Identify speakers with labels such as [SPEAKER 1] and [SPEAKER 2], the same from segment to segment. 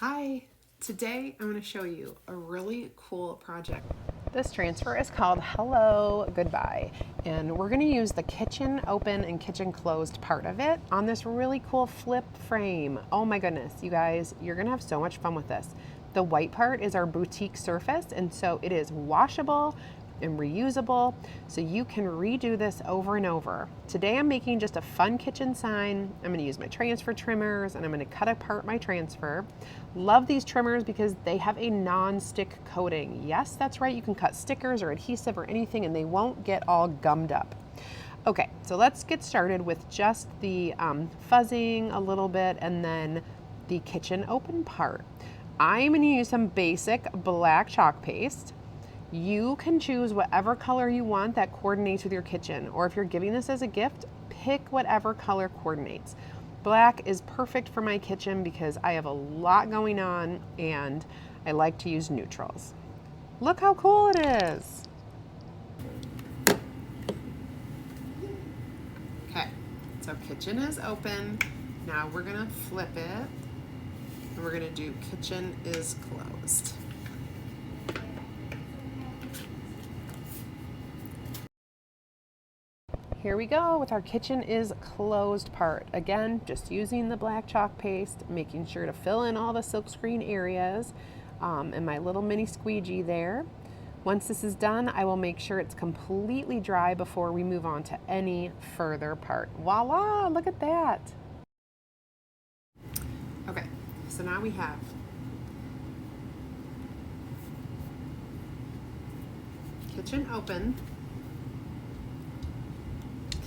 [SPEAKER 1] Hi, today I'm going to show you a really cool project.
[SPEAKER 2] This transfer is called Hello Goodbye, and we're going to use the kitchen open and kitchen closed part of it on this really cool flip frame. Oh my goodness, you guys, you're going to have so much fun with this. The white part is our boutique surface, and so it is washable and reusable, so you can redo this over and over. Today I'm making just a fun kitchen sign. I'm going to use my transfer trimmers and I'm going to cut apart my transfer. Love these trimmers because they have a non-stick coating. Yes, that's right, you can cut stickers or adhesive or anything and they won't get all gummed up. Okay, so let's get started with just the fuzzing a little bit and then the kitchen open part. I'm going to use some basic black chalk paste. You can choose whatever color you want that coordinates with your kitchen, or if you're giving this as a gift, pick whatever color coordinates. Black is perfect for my kitchen because I have a lot going on and I like to use neutrals. Look how cool it is.
[SPEAKER 1] Okay, so kitchen is open. Now we're going to flip it and we're going to do kitchen is closed.
[SPEAKER 2] Here we go with our kitchen is closed part. Again, just using the black chalk paste, making sure to fill in all the silkscreen areas and my little mini squeegee there. Once this is done, I will make sure it's completely dry before we move on to any further part. Voila, look at that.
[SPEAKER 1] Okay, so now we have kitchen open,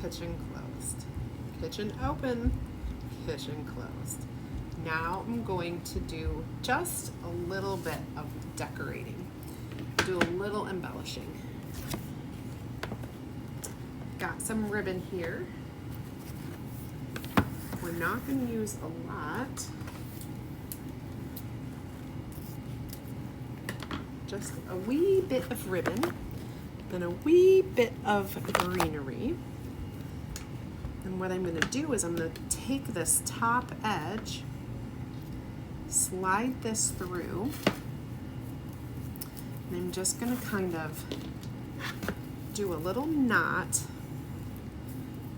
[SPEAKER 1] kitchen closed, kitchen open, kitchen closed. Now I'm going to do just a little bit of decorating, do a little embellishing. Got some ribbon here. We're not going to use a lot, just a wee bit of ribbon and a wee bit of greenery. And what I'm going to do is I'm going to take this top edge, slide this through, and I'm just going to kind of do a little knot,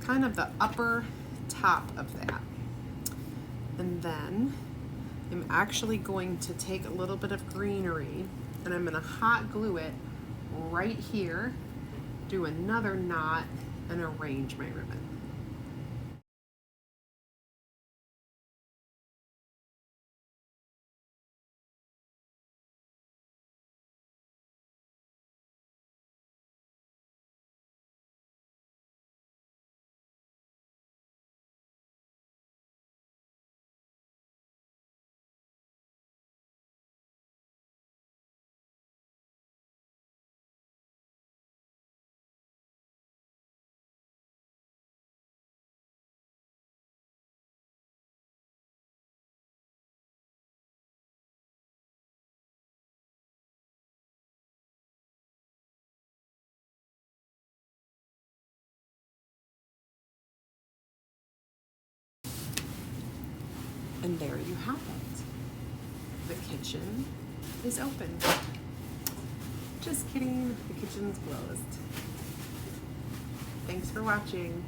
[SPEAKER 1] kind of the upper top of that. And then I'm actually going to take a little bit of greenery and I'm going to hot glue it right here, do another knot, and arrange my ribbon. And there you have it. The kitchen is open. Just kidding, the kitchen's closed. Thanks for watching.